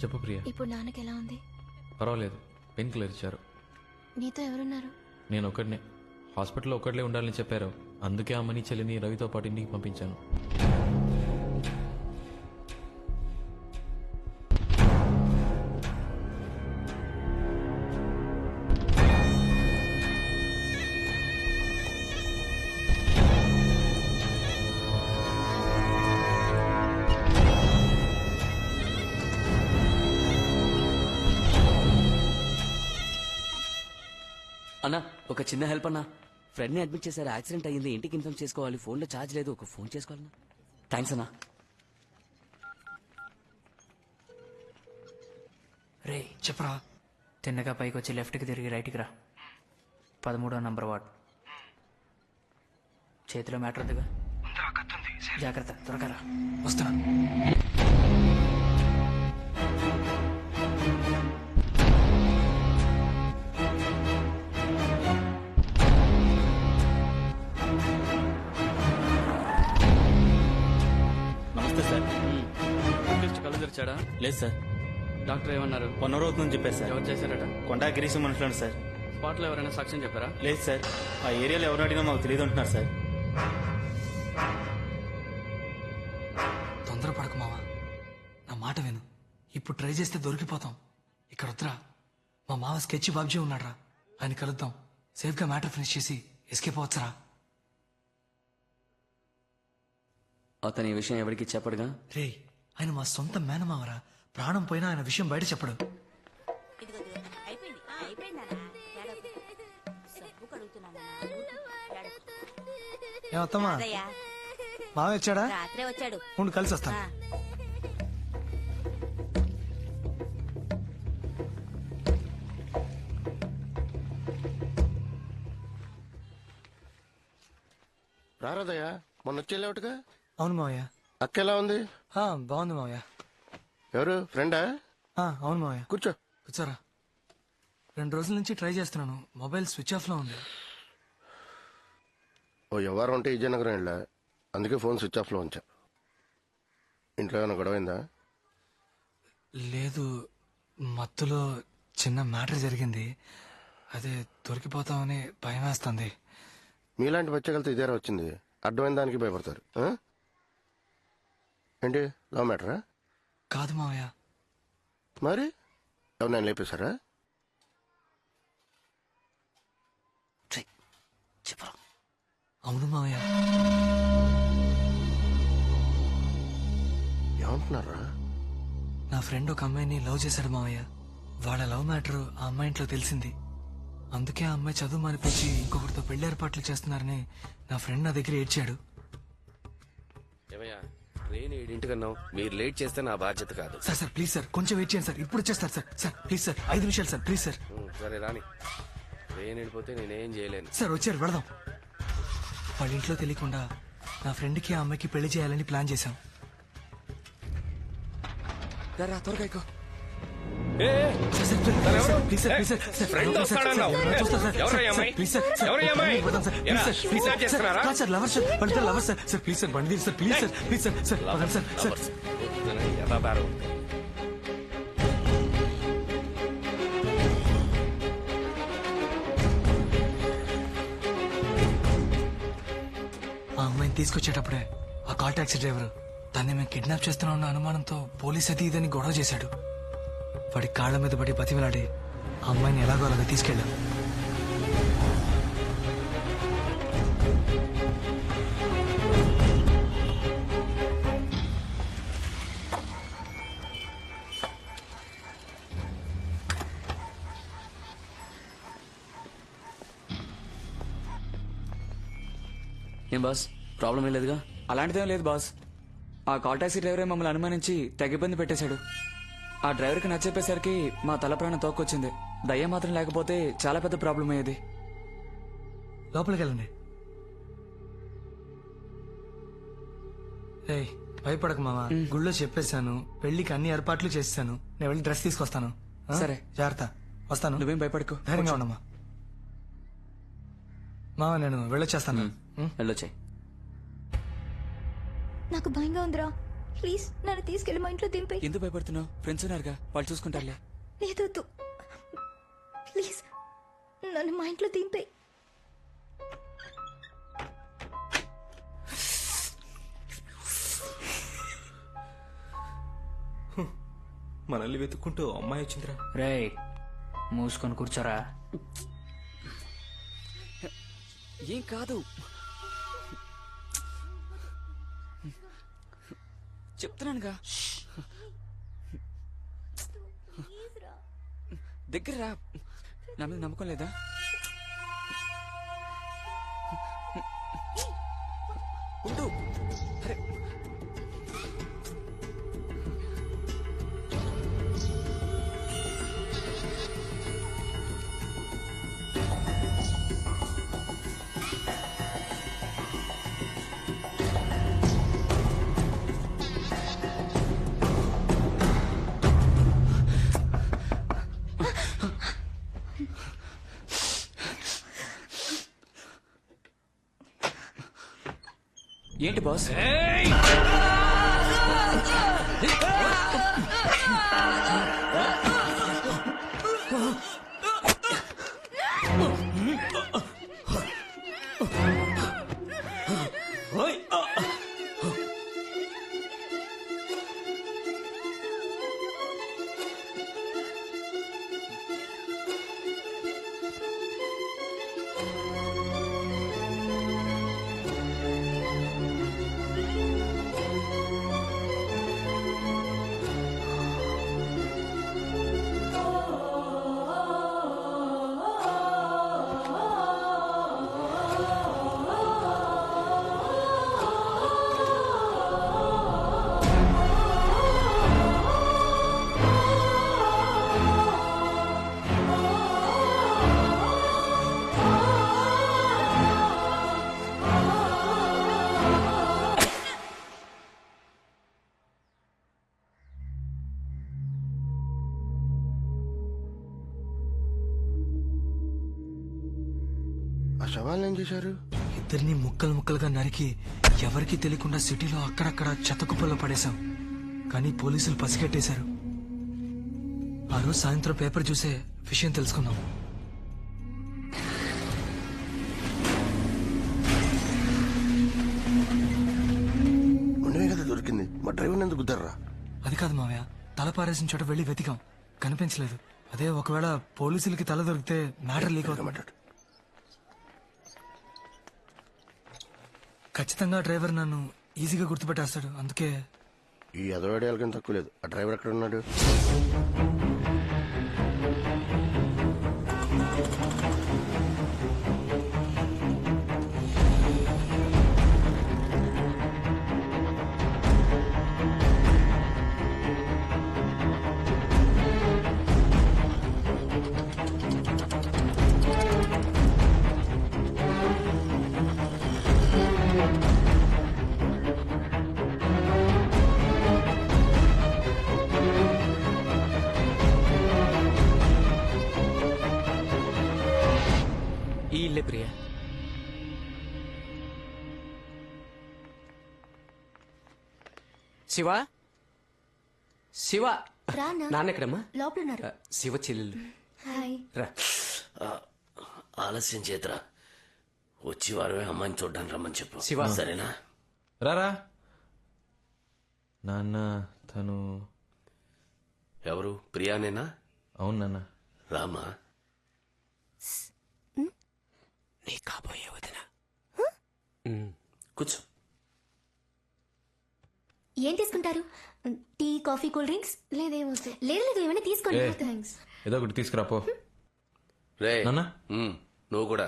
చెప్పు ప్రియా. ఇప్పుడు నాన్నకి ఎలా ఉంది? పర్వాలేదు, పెయిన్ కిల్లర్ ఇచ్చారు. నీతో ఎవరున్నారు? నేను ఒక్కడనే. హాస్పిటల్లో ఒక్కడలే ఉండాలని చెప్పారు. అందుకే అమ్మని చెల్లిని రవితో పాటు ఇంటికి పంపించాను. అన్నా ఒక చిన్న హెల్ప్ అన్నా. ఫ్రెండ్ని అడ్మిట్ చేశారు, యాక్సిడెంట్ అయ్యింది, ఇంటికి ఇన్ఫార్మ్ చేసుకోవాలి. ఫోన్లో ఛార్జ్ లేదు, ఒక ఫోన్ చేసుకోవాలన్నా. థ్యాంక్స్ అన్నా. రే చెప్పరా. తిన్నగా పైకి వచ్చి లెఫ్ట్కి తిరిగి రైట్కి రా. 13వ నంబర్ వార్డ్. చేతిలో మ్యాటర్ ఉందిగా, జాగ్రత్త, త్వరగా రా. వస్తున్నా. నమస్తే సార్. కళ్ళు తెరిచాడా? లేదు సార్. డాక్టర్ ఏమన్నారు? 1 అవర్ అవుతుందని చెప్పారు సార్. ఎవరు చేశారట? కొండా గిరీశం మనుషులను సార్. స్పాట్లో ఎవరైనా సాక్ష్యం చెప్పారా? లేదు సార్, ఆ ఏరియాలో ఎవరు అడిగినా మాకు తెలియదు అంటున్నారు సార్. తొందరపడకు మావా, నా మాట విను. ఇప్పుడు ట్రై చేస్తే దొరికిపోతాం. ఇక్కడ వద్దురా. మా మావ స్కెచ్ బాబ్జీ ఉన్నాడ్రా, ఆయన కలుద్దాం. సేఫ్గా మ్యాటర్ ఫినిష్ చేసి ఎస్కేప్ అవచ్చురా. అతని ఈ విషయం ఎవరికి చెప్పడుగా? రే, ఆయన మా సొంత మేనమావరా. ప్రాణం పోయినా ఆయన విషయం బయట చెప్పడు. ఏమత్తమ్మా, మావ వచ్చాడా? రాత్రే వచ్చాడు. ఉండు కలిసి వస్తాను. రారాదయ్యా, మొన్న వచ్చేలేవుగా. అవును మావయ్య. అక్క ఎలా ఉంది? బాగుంది మావయ్య. ఎవరు ఫ్రెండా? అవును మావయ్య. కూర్చో. కూర్చోరా. 2 రోజుల నుంచి ట్రై చేస్తున్నాను, మొబైల్ స్విచ్ ఆఫ్ లో ఉంది. ఓ ఎవరు ఉంటే విజయనగరం వెళ్ళా, అందుకే ఫోన్ స్విచ్ ఆఫ్ లో ఉంచా. ఇంట్లో ఏమైనా గొడవైందా? లేదు, మత్తులో చిన్న మ్యాటర్ జరిగింది. అదే దొరికిపోతామని భయం వేస్తుంది. మీలాంటి బచ్చగలతో ఇదేరా వచ్చింది. అడ్డమైన దానికి భయపడతారు. ఏంటి, లవ్ మ్యాటరా? కాదు మావయ్య. మరి ఎవరు లేపేశారా? చెప్పరా? అవును మావయ్య. ఏమంటున్నారా? నా ఫ్రెండ్ ఒక అమ్మాయిని లవ్ చేశాడు మావయ్య. వాళ్ళ లవ్ మ్యాటర్ ఆ అమ్మాయి ఇంట్లో తెలిసింది. అందుకే ఆ అమ్మాయి చదువు మానిపించి ఇంకొకరితో పెళ్లి ఏర్పాట్లు చేస్తున్నారని నా ఫ్రెండ్ నా దగ్గర ఏడ్చాడు. ఏమయ్యా, ట్రైన్ 7 మీరు లేట్ చేస్తే నా బాధ్యత కాదు. సార్ ప్లీజ్ సార్, కొంచెం వెయిట్ చేయండి సార్, ఇప్పుడు వచ్చేస్తారు సార్. సార్ ప్లీజ్ సార్, 5 నిమిషాలు సార్, ప్లీజ్ సార్. సరే రాని, ట్రైన్ వెళ్ళిపోతే నేనేం చేయలేను. సార్ వచ్చారు, వెళదాం. వాళ్ళ ఇంట్లో తెలియకుండా నా ఫ్రెండ్కి ఆ అమ్మాయికి పెళ్లి చేయాలని ప్లాన్ చేశాం. రా, త్వరగా ఎక్కువ. ఆ అమ్మాయిని తీసుకొచ్చేటప్పుడే ఆ కాల్ టాక్సీ డ్రైవర్ దాన్ని మేము కిడ్నాప్ చేస్తున్నా ఉన్న అనుమానంతో పోలీస్ అది ఇదని గొడవ చేశాడు. వాడి కాళ్ల మీద పడి బతిమిలాడి ఆ అమ్మాయిని ఎలాగో అలాగా తీసుకెళ్ళాం. ఏం బాస్, ప్రాబ్లం ఏం లేదుగా? అలాంటిదేం లేదు బాస్. ఆ కాల్ టాక్సీ డ్రైవరే మమ్మల్ని అనుమానించి తెగ ఇబ్బంది పెట్టేశాడు. ఆ డ్రైవర్కి నచ్చేపేసరికి మా తల ప్రాణం తోక్కొచ్చింది. దయ్యం మాత్రం లేకపోతే చాలా పెద్ద ప్రాబ్లం అయ్యేది. లోపలికి వెళ్ళండి. ఏయ్, భయపడకు మామ, గుళ్ళో చెప్పేశాను, పెళ్లికి అన్ని ఏర్పాట్లు చేస్తాను. నేను వెళ్ళి డ్రెస్ తీసుకొస్తాను. సరే, జాగ్రత్త. వస్తాను. నువ్వేం భయపడకు, ధైర్యంగా ఉండమ్మా. మామ నేను వెళ్ళొచ్చేస్తాను. వెళ్ళొచ్చాయి. నాకు భయంగా ఉందిరా. ప్లీజ్ నన్ను తీసుకెళ్ళి మా ఇంట్లో దింపే. ఎందుకు భయపడుతున్నావు? ఫ్రెండ్స్ ఉన్నారుగా, వాళ్ళు చూసుకుంటారులే. లేదొద్దు, ప్లీజ్ నన్ను మా ఇంట్లో దింపే. మనల్ని వెతుక్కుంటూ అమ్మాయి వచ్చిందిరా. రేయ్ మూసుకొని కూర్చోరా. ఏం కాదు, చెప్తున్నానుగా. దగ్గర రా. నా మీద నమ్మకం లేదా? ఉండు. అరే ఏంటి బాస్? ఆ శవాలను ఏం చేశారు? ఇద్దరిని ముక్కలు ముక్కలుగా నరికి ఎవరికీ తెలియకుండా సిటీలో అక్కడక్కడ చెత్త కుప్పల్లో పడేశాం. కానీ పోలీసులు పసిగట్టేశారు. ఆ రోజు సాయంత్రం పేపర్ చూసే విషయం తెలుసుకున్నాం. ఉండవే కదా దొరికింది. మా డ్రైవర్ ఎందుకు గుద్దారా? అది కాదు మావయ్య, తల పారేసిన చోట వెళ్ళి వెతికాం, కనిపించలేదు. అదే ఒకవేళ పోలీసులకి తల దొరికితే మ్యాటర్ లీక్ అవుతుంది. మాట్లాడు. ఖచ్చితంగా డ్రైవర్ నన్ను ఈజీగా గుర్తుపెట్టేస్తాడు. అందుకే ఈ అదవాడేళ్ళకని తక్కువ లేదు. ఆ డ్రైవర్ ఎక్కడ ఉన్నాడు? ఈ ఇల్లే ప్రియా. శివ, శివ. రానా నాన్నెక్కడమ్మా? లోపల ఉన్నారు. శివ చెల్లెలు. హాయ్. రా. ఆలస్యం చేతరా, వచ్చి వారమే అమ్మాయిని చూడ్డానికి రమ్మని చెప్పు. శివ. సరేనా? రారా. నాన్న తను. ఎవరు? ప్రియానేనా? అవును నాన్న. రామా. నీ కాబోయే వదిన. కూర్చో. ఏం తీసుకుంటారు? Tea, coffee, cool drinks? లేదేమొద్దు. లేదు లేదు, ఏమైనా తీసుకోండి. ఏ. థ్యాంక్స్. ఏదో ఒకటి తీసుకురా పో. రే నాన్న? నువ్వు కూడా